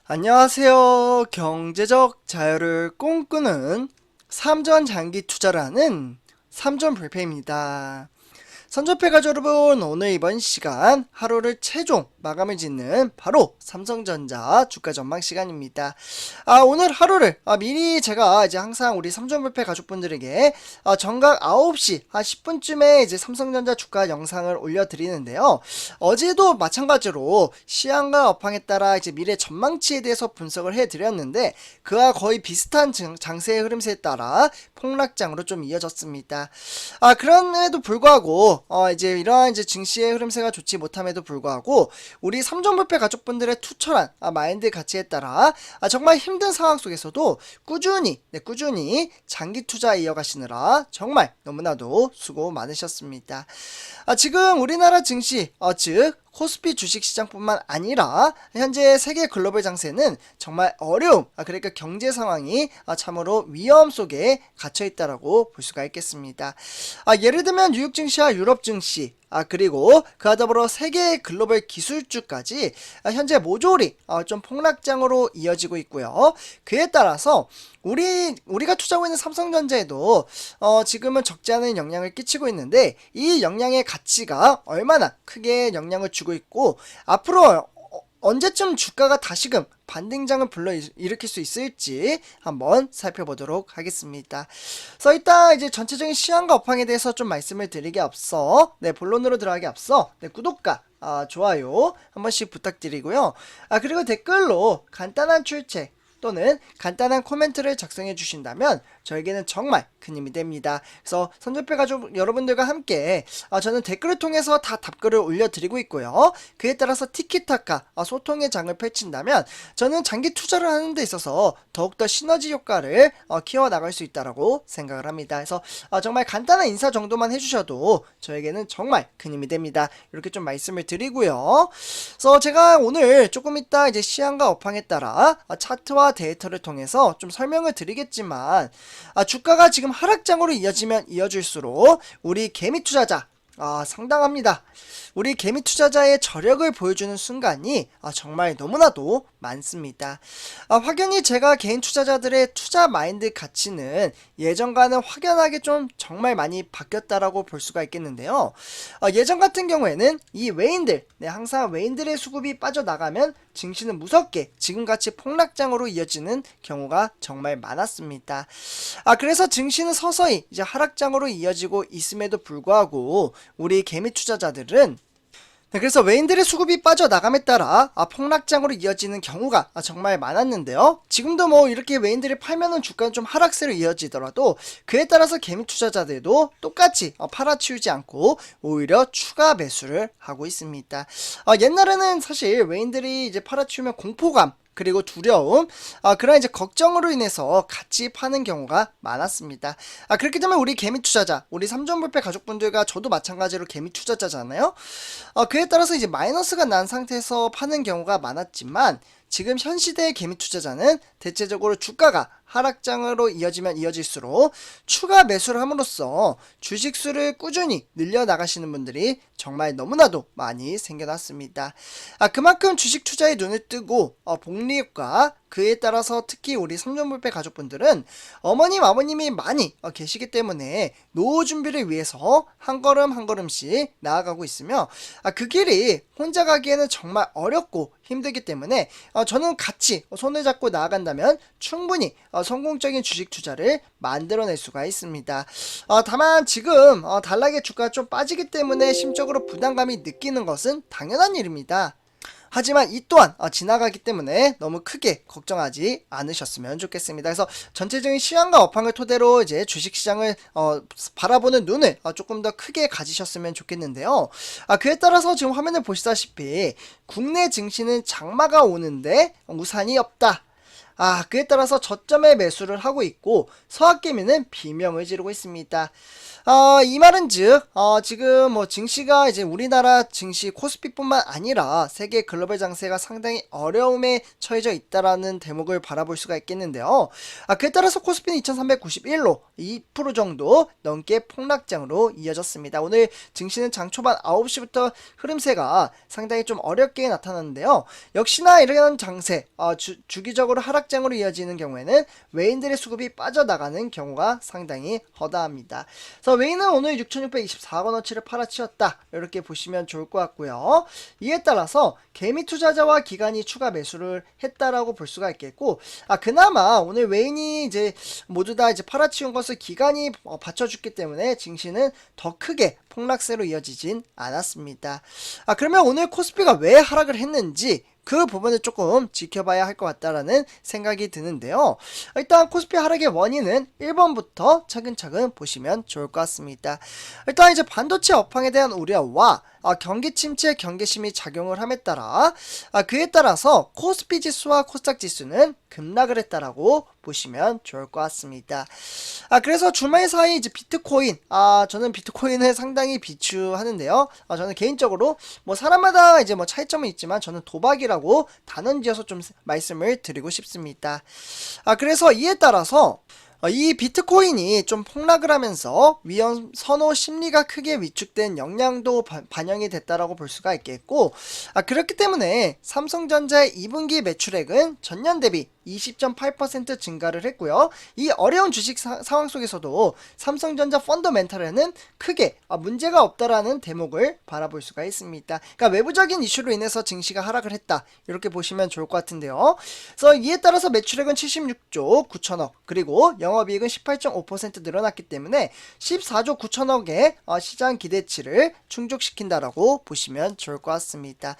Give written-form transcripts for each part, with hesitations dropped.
안녕하세요. 경제적 자유를 꿈꾸는 삼전 장기 투자를 하는 삼전 불패입니다. 선전패 가족 여러분, 오늘 이번 시간 하루를 최종 마감을 짓는 바로 삼성전자 주가 전망 시간입니다. 오늘 하루를 미리 제가 이제 항상 우리 삼전불패 가족분들에게 정각 9시 한 10분쯤에 이제 삼성전자 주가 영상을 올려드리는데요. 어제도 마찬가지로 시황과 업황에 따라 이제 미래 전망치에 대해서 분석을 해드렸는데 그와 거의 비슷한 장세의 흐름세에 따라 폭락장으로 좀 이어졌습니다. 그럼에도 불구하고 이제 이러한 이제 증시의 흐름세가 좋지 못함에도 불구하고 우리 삼전불패 가족분들의 투철한 마인드 가치에 따라 정말 힘든 상황 속에서도 꾸준히 장기 투자 이어가시느라 정말 너무나도 수고 많으셨습니다. 지금 우리나라 증시 즉 코스피 주식시장뿐만 아니라 현재 세계 글로벌 장세는 정말 어려움, 그러니까 경제 상황이 참으로 위험 속에 갇혀있다라고 볼 수가 있겠습니다. 예를 들면 뉴욕 증시와 유럽 증시, 그리고 그와 더불어 세계 글로벌 기술주까지 현재 모조리 좀 폭락장으로 이어지고 있고요. 그에 따라서 우리가 투자하고 있는 삼성전자에도 지금은 적지 않은 영향을 끼치고 있는데 이 영향의 가치가 얼마나 크게 영향을 주고 있고 앞으로 언제쯤 주가가 다시금 반등장을 불러일으킬 수 있을지 한번 살펴보도록 하겠습니다. 그래서 일단 이제 전체적인 시황과 업황에 대해서 좀 말씀을 드리기 앞서 본론으로 들어가기 앞서 구독과 좋아요 한 번씩 부탁드리고요. 그리고 댓글로 간단한 출첵 또는 간단한 코멘트를 작성해 주신다면 저에게는 정말 큰 힘이 됩니다. 그래서 선전패 가족 여러분들과 함께 저는 댓글을 통해서 다 답글을 올려드리고 있고요. 그에 따라서 티키타카 소통의 장을 펼친다면 저는 장기 투자를 하는 데 있어서 더욱더 시너지 효과를 키워나갈 수 있다고 생각을 합니다. 그래서 정말 간단한 인사 정도만 해주셔도 저에게는 정말 큰 힘이 됩니다. 이렇게 좀 말씀을 드리고요. 그래서 제가 오늘 조금 이따 이제 시황과 업황에 따라 차트와 데이터를 통해서 좀 설명을 드리겠지만 주가가 지금 하락장으로 이어지면 이어질수록 우리 개미 투자자 상당합니다. 우리 개미 투자자의 저력을 보여주는 순간이 정말 너무나도 많습니다. 확연히 제가 개인 투자자들의 투자 마인드 가치는 예전과는 확연하게 좀 정말 많이 바뀌었다라고 볼 수가 있겠는데요. 예전 같은 경우에는 이 외인들, 항상 외인들의 수급이 빠져나가면 증시는 무섭게 지금같이 폭락장으로 이어지는 경우가 정말 많았습니다. 그래서 증시는 서서히 이제 하락장으로 이어지고 있음에도 불구하고 우리 개미 투자자들은 그래서 외인들의 수급이 빠져나감에 따라 폭락장으로 이어지는 경우가 정말 많았는데요. 지금도 뭐 이렇게 외인들이 팔면은 주가는 좀 하락세로 이어지더라도 그에 따라서 개미 투자자들도 똑같이 팔아치우지 않고 오히려 추가 매수를 하고 있습니다. 옛날에는 사실 외인들이 이제 팔아치우면 공포감 그리고 두려움, 그런 이제 걱정으로 인해서 같이 파는 경우가 많았습니다. 그렇기 때문에 우리 개미 투자자, 우리 삼전불패 가족분들과 저도 마찬가지로 개미 투자자잖아요. 그에 따라서 이제 마이너스가 난 상태에서 파는 경우가 많았지만 지금 현 시대의 개미 투자자는 대체적으로 주가가 하락장으로 이어지면 이어질수록 추가 매수를 함으로써 주식수를 꾸준히 늘려나가시는 분들이 정말 너무나도 많이 생겨났습니다. 그만큼 주식 투자에 눈을 뜨고 복리과 그에 따라서 특히 우리 삼전불패 가족분들은 어머님 아버님이 많이 계시기 때문에 노후 준비를 위해서 한 걸음 한 걸음씩 나아가고 있으며 그 길이 혼자 가기에는 정말 어렵고 힘들기 때문에 저는 같이 손을 잡고 나아간다면 충분히 성공적인 주식 투자를 만들어낼 수가 있습니다. 다만 지금 단락의 주가가 좀 빠지기 때문에 심적으로 부담감이 느끼는 것은 당연한 일입니다. 하지만 이 또한 지나가기 때문에 너무 크게 걱정하지 않으셨으면 좋겠습니다. 그래서 전체적인 시황과 업황을 토대로 이제 주식시장을 바라보는 눈을 조금 더 크게 가지셨으면 좋겠는데요. 그에 따라서 지금 화면을 보시다시피 국내 증시는 장마가 오는데 우산이 없다. 그에 따라서 저점에 매수를 하고 있고 서학개미는 비명을 지르고 있습니다. 이 말은즉 지금 뭐 증시가 이제 우리나라 증시 코스피뿐만 아니라 세계 글로벌 장세가 상당히 어려움에 처해져 있다라는 대목을 바라볼 수가 있겠는데요. 그에 따라서 코스피는 2391로 2% 정도 넘게 폭락장으로 이어졌습니다. 오늘 증시는 장 초반 9시부터 흐름세가 상당히 좀 어렵게 나타났는데요. 역시나 이런 장세, 주기적으로 하락장으로 이어지는 경우에는 외인들의 수급이 빠져나가는 경우가 상당히 허다합니다. 그래서 외인은 오늘 6,624원어치를 팔아치웠다, 이렇게 보시면 좋을 것 같고요. 이에 따라서 개미 투자자와 기관이 추가 매수를 했다라고 볼 수가 있겠고, 그나마 오늘 외인이 이제 모두 다 이제 팔아치운 것을 기관이 받쳐줬기 때문에 증시는 더 크게 폭락세로 이어지진 않았습니다. 그러면 오늘 코스피가 왜 하락을 했는지 그 부분을 조금 지켜봐야 할 것 같다라는 생각이 드는데요. 일단 코스피 하락의 원인은 1번부터 차근차근 보시면 좋을 것 같습니다. 일단 이제 반도체 업황에 대한 우려와 경기 침체 경계심이 작용을 함에 따라 그에 따라서 코스피 지수와 코스닥 지수는 급락을 했다라고 보시면 좋을 것 같습니다. 그래서 주말 사이 이제 비트코인, 저는 비트코인을 상당히 비추하는데요. 저는 개인적으로 뭐 사람마다 이제 뭐 차이점은 있지만 저는 도박이라고 단언지어서 좀 말씀을 드리고 싶습니다. 그래서 이에 따라서 이 비트코인이 좀 폭락을 하면서 위험 선호 심리가 크게 위축된 영향도 반영이 됐다라고 볼 수가 있겠고, 그렇기 때문에 삼성전자의 2분기 매출액은 전년 대비 20.8% 증가를 했고요. 이 어려운 주식 상황 속에서도 삼성전자 펀더멘탈에는 크게 문제가 없다라는 대목을 바라볼 수가 있습니다. 그러니까 외부적인 이슈로 인해서 증시가 하락을 했다, 이렇게 보시면 좋을 것 같은데요. 그래서 이에 따라서 매출액은 76조 9천억, 그리고 영업이익은 18.5% 늘어났기 때문에 14조 9천억의 시장 기대치를 충족시킨다라고 보시면 좋을 것 같습니다.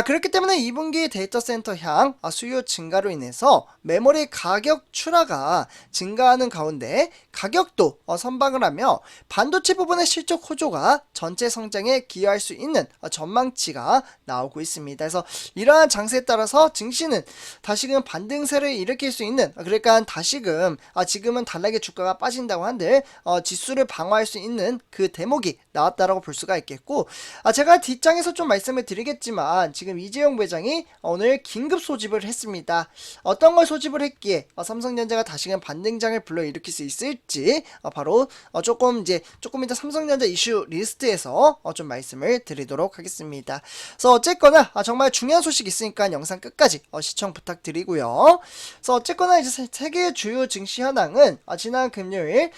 그렇기 때문에 2분기 데이터 센터 향 수요 증가로 인해서 메모리 가격 출하가 증가하는 가운데 가격도 선방을 하며 반도체 부분의 실적 호조가 전체 성장에 기여할 수 있는 전망치가 나오고 있습니다. 그래서 이러한 장세에 따라서 증시는 다시금 반등세를 일으킬 수 있는, 그러니까 다시금 지금은 단락의 주가가 빠진다고 한들 지수를 방어할 수 있는 그 대목이 나왔다라고 볼 수가 있겠고, 제가 뒷장에서 좀 말씀을 드리겠지만 지금 이재용 부회장이 오늘 긴급 소집을 했습니다. 어떤 걸 소집을 했기에 삼성전자가 다시금 반등장을 불러일으킬 수 있을지 바로 조금 이따 삼성전자 이슈 리스트에서 좀 말씀을 드리도록 하겠습니다. 그래서 어쨌거나 정말 중요한 소식 있으니까 영상 끝까지 시청 부탁드리고요. 그래서 어쨌거나 이제 세계 주요 증시 현황은 지난 금요일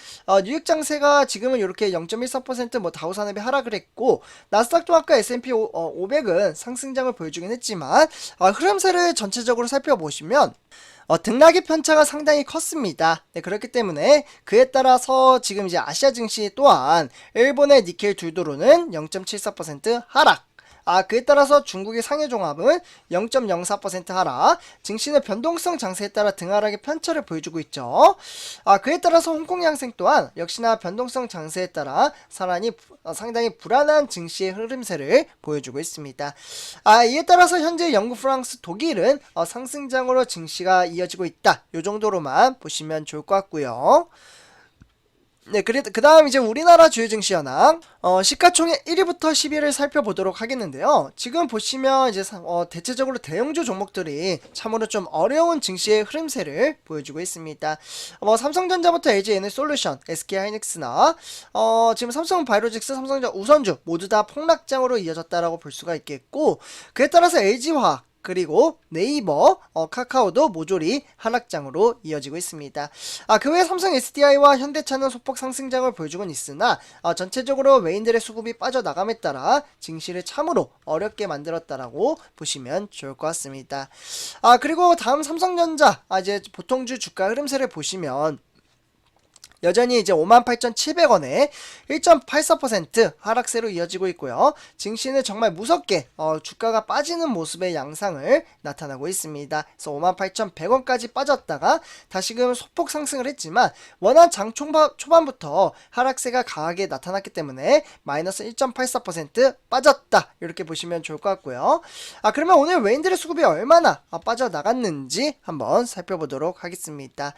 뉴욕 장세가 지금은 이렇게 0.14% 뭐 다우산업이 하락을 했고, 나스닥도 아까 S&P 500은 상승장을 보여주긴 했지만 흐름세를 전체적으로 살펴보시면 등락의 편차가 상당히 컸습니다. 네, 그렇기 때문에 그에 따라서 지금 이제 아시아 증시 또한 일본의 니켈 둘도로는 0.74% 하락, 그에 따라서 중국의 상해종합은 0.04% 하락, 증시는 변동성 장세에 따라 등하락의 편차를 보여주고 있죠. 그에 따라서 홍콩 양생 또한 역시나 변동성 장세에 따라 상당히 불안한 증시의 흐름세를 보여주고 있습니다. 이에 따라서 현재 영국, 프랑스, 독일은 상승장으로 증시가 이어지고 있다, 요 정도로만 보시면 좋을 것 같고요. 네, 그 다음 이제 우리나라 주요 증시 현황, 시가총액 1위부터 10위를 살펴보도록 하겠는데요. 지금 보시면 이제 대체적으로 대형주 종목들이 참으로 좀 어려운 증시의 흐름세를 보여주고 있습니다. 삼성전자부터 LG에너솔루션, SK하이닉스나 지금 삼성바이오로직스, 삼성전자 우선주 모두 다 폭락장으로 이어졌다라고 볼 수가 있겠고, 그에 따라서 LG화학, 그리고 네이버, 카카오도 모조리 하락장으로 이어지고 있습니다. 그 외에 삼성 SDI와 현대차는 소폭 상승장을 보여주곤 있으나 전체적으로 외인들의 수급이 빠져나감에 따라 증시를 참으로 어렵게 만들었다라고 보시면 좋을 것 같습니다. 그리고 다음 삼성전자, 이제 보통주 주가 흐름세를 보시면 여전히 이제 58,700원에 1.84% 하락세로 이어지고 있고요. 증시는 정말 무섭게 주가가 빠지는 모습의 양상을 나타나고 있습니다. 그래서 58,100원까지 빠졌다가 다시금 소폭 상승을 했지만 워낙 장 초반부터 하락세가 강하게 나타났기 때문에 마이너스 1.84% 빠졌다, 이렇게 보시면 좋을 것 같고요. 그러면 오늘 외인들의 수급이 얼마나 빠져나갔는지 한번 살펴보도록 하겠습니다.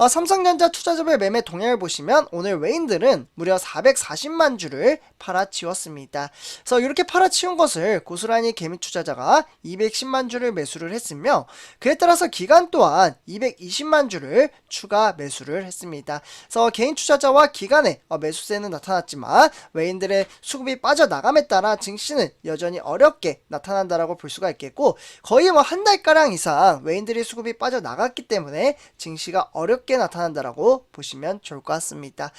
삼성전자 투자자별 매매 동향을 보시면 오늘 외인들은 무려 440만 주를 팔아치웠습니다. 그래서 이렇게 팔아치운 것을 고스란히 개미 투자자가 210만 주를 매수를 했으며, 그에 따라서 기관 또한 220만 주를 추가 매수를 했습니다. 그래서 개인 투자자와 기관의 매수세는 나타났지만 외인들의 수급이 빠져나감에 따라 증시는 여전히 어렵게 나타난다라고 볼 수가 있겠고, 거의 뭐 한 달가량 이상 외인들의 수급이 빠져나갔기 때문에 증시가 어렵게 나타난다라고 보시면 좋을 것 같습니다.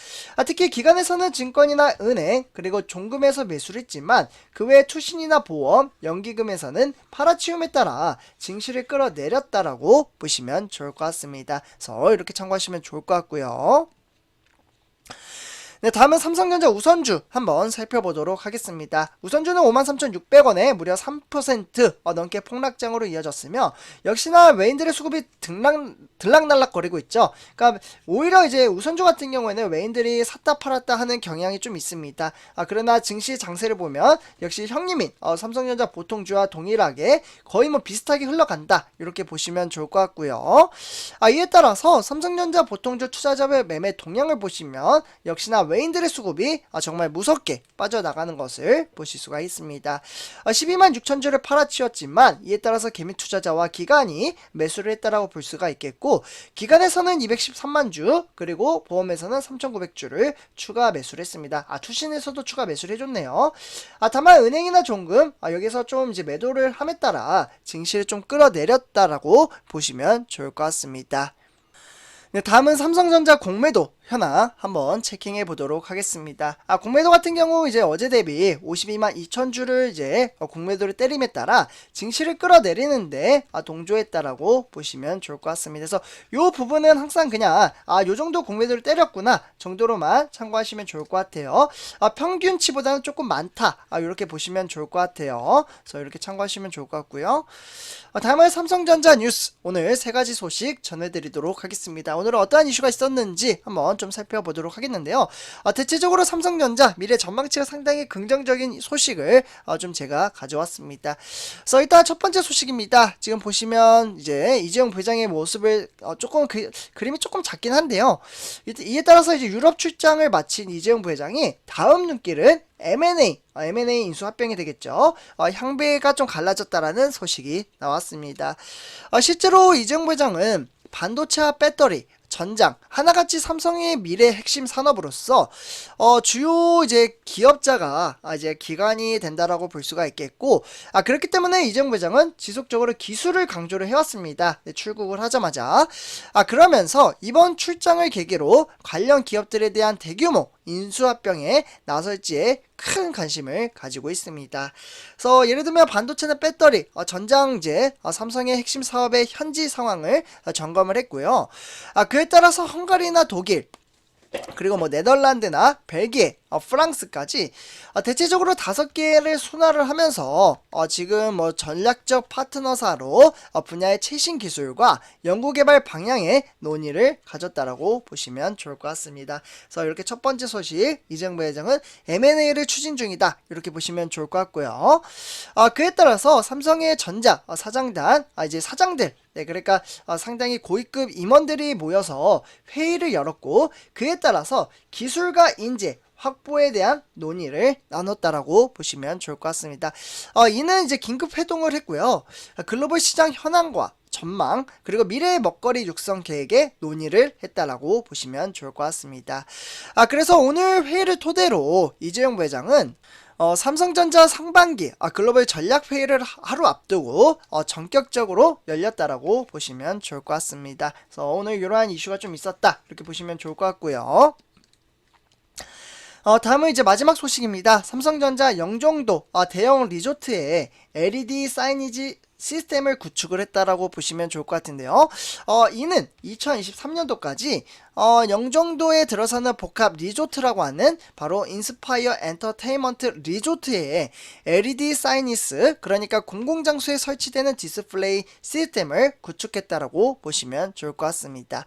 특히 기관에서는 증권이나 은행 그리고 종금에서 매수를 했지만 그 외에 투신이나 보험, 연기금에서는 팔아치움에 따라 증시를 끌어내렸다라고 보시면 좋을 것 같습니다. 그래서 이렇게 참고하시면 좋을 것 같고요. 네, 다음은 삼성전자 우선주 한번 살펴보도록 하겠습니다. 우선주는 53,600원에 무려 3% 넘게 폭락장으로 이어졌으며, 역시나 외인들의 수급이 들락날락거리고 있죠. 그러니까 오히려 이제 우선주 같은 경우에는 외인들이 샀다 팔았다 하는 경향이 좀 있습니다. 그러나 증시 장세를 보면 역시 형님인 삼성전자 보통주와 동일하게 거의 뭐 비슷하게 흘러간다, 이렇게 보시면 좋을 것 같고요. 이에 따라서 삼성전자 보통주 투자자별 매매 동향을 보시면 역시나 외인들의 수급이 정말 무섭게 빠져나가는 것을 보실 수가 있습니다. 12만 6천 주를 팔아치웠지만 이에 따라서 개미 투자자와 기관이 매수를 했다라고 볼 수가 있겠고, 기관에서는 213만 주 그리고 보험에서는 3,900주를 추가 매수를 했습니다. 투신에서도 추가 매수를 해줬네요. 다만 은행이나 종금 여기서 좀 이제 매도를 함에 따라 증시를 좀 끌어내렸다라고 보시면 좋을 것 같습니다. 네, 다음은 삼성전자 공매도 현황 한번 체킹해 보도록 하겠습니다. 공매도 같은 경우 이제 어제 대비 52만 2천 주를 이제 공매도를 때림에 따라 증시를 끌어내리는데 동조했다라고 보시면 좋을 것 같습니다. 그래서 요 부분은 항상 그냥 요 정도 공매도를 때렸구나 정도로만 참고하시면 좋을 것 같아요. 평균치보다는 조금 많다, 이렇게 보시면 좋을 것 같아요. 그래서 이렇게 참고하시면 좋을 것 같고요. 다음은 삼성전자 뉴스, 오늘 세 가지 소식 전해드리도록 하겠습니다. 오늘은 어떠한 이슈가 있었는지 한번 좀 살펴보도록 하겠는데요. 대체적으로 삼성전자 미래 전망치가 상당히 긍정적인 소식을 좀 제가 가져왔습니다. 그래서 일단 첫 번째 소식입니다. 지금 보시면 이제 이재용 부회장의 모습을 조금 그림이 조금 작긴 한데요. 이에 따라서 이제 유럽 출장을 마친 이재용 부회장이 다음 눈길은 M&A 인수 합병이 되겠죠. 향배가 좀 갈라졌다라는 소식이 나왔습니다. 실제로 이재용 부회장은 반도체와 배터리, 전장, 하나같이 삼성의 미래 핵심 산업으로서 주요 이제 기업자가 이제 기관이 된다라고 볼 수가 있겠고, 그렇기 때문에 이재용 부회장은 지속적으로 기술을 강조를 해왔습니다. 네, 출국을 하자마자. 그러면서 이번 출장을 계기로 관련 기업들에 대한 대규모 인수합병에 나설지에 큰 관심을 가지고 있습니다. 그래서 예를 들면 반도체나 배터리, 전장제, 삼성의 핵심 사업의 현지 상황을 점검을 했고요. 그에 따라서 헝가리나 독일, 그리고 뭐 네덜란드나 벨기에, 프랑스까지 대체적으로 5개를 순화를 하면서 지금 뭐 전략적 파트너사로 분야의 최신 기술과 연구개발 방향의 논의를 가졌다라고 보시면 좋을 것 같습니다. 그래서 이렇게 첫 번째 소식, 이재용 부회장은 M&A를 추진 중이다, 이렇게 보시면 좋을 것 같고요. 그에 따라서 삼성의 전자 사장단, 이제 사장들, 네, 그러니까 상당히 고위급 임원들이 모여서 회의를 열었고, 그에 따라서 기술과 인재 확보에 대한 논의를 나눴다라고 보시면 좋을 것 같습니다. 이는 이제 긴급 회동을 했고요. 글로벌 시장 현황과 전망, 그리고 미래의 먹거리 육성 계획에 논의를 했다라고 보시면 좋을 것 같습니다. 그래서 오늘 회의를 토대로 이재용 부회장은 삼성전자 상반기 글로벌 전략 회의를 하루 앞두고 전격적으로 열렸다라고 보시면 좋을 것 같습니다. 그래서 오늘 이러한 이슈가 좀 있었다, 이렇게 보시면 좋을 것 같고요. 다음은 이제 마지막 소식입니다. 삼성전자 영종도 대형 리조트에 LED 시스템을 구축을 했다라고 보시면 좋을 것 같은데요. 이는 2023년도까지 영종도에 들어서는 복합 리조트라고 하는 바로 인스파이어 엔터테인먼트 리조트에 LED 사이니스, 그러니까 공공장소에 설치되는 디스플레이 시스템을 구축했다라고 보시면 좋을 것 같습니다.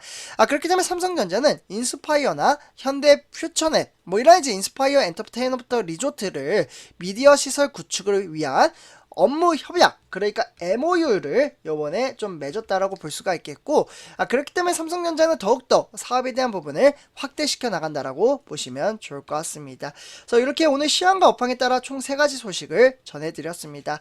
그렇기 때문에 삼성전자는 인스파이어나 현대 퓨처넷 이런 이제 인스파이어 엔터테인먼트 리조트를 미디어 시설 구축을 위한 업무 협약, 그러니까 MOU를 요번에 좀 맺었다라고 볼 수가 있겠고, 그렇기 때문에 삼성전자는 더욱더 사업에 대한 부분을 확대시켜 나간다라고 보시면 좋을 것 같습니다. 그래서 이렇게 오늘 시황과 업황에 따라 총 3가지 소식을 전해드렸습니다.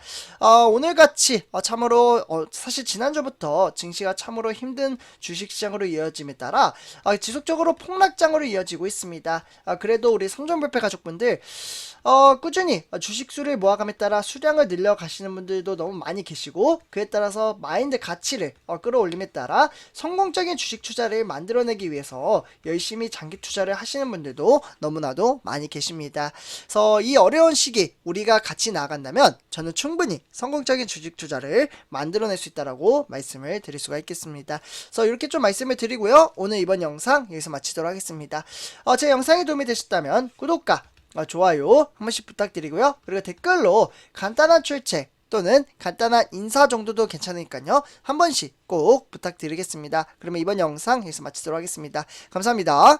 오늘같이 참으로 사실 지난주부터 증시가 참으로 힘든 주식시장으로 이어짐에 따라 지속적으로 폭락장으로 이어지고 있습니다. 그래도 우리 삼성불패 가족분들 꾸준히 주식수를 모아감에 따라 수량을 늘려가시는 분들도 너무 많이 계시고, 그에 따라서 마인드 가치를 끌어올림에 따라 성공적인 주식 투자를 만들어내기 위해서 열심히 장기 투자를 하시는 분들도 너무나도 많이 계십니다. 그래서 이 어려운 시기 우리가 같이 나아간다면 저는 충분히 성공적인 주식 투자를 만들어낼 수 있다라고 말씀을 드릴 수가 있겠습니다. 그래서 이렇게 좀 말씀을 드리고요. 오늘 이번 영상 여기서 마치도록 하겠습니다. 제 영상이 도움이 되셨다면 구독과 좋아요 한 번씩 부탁드리고요. 그리고 댓글로 간단한 출첵 또는 간단한 인사 정도도 괜찮으니까요. 한 번씩 꼭 부탁드리겠습니다. 그러면 이번 영상 여기서 마치도록 하겠습니다. 감사합니다.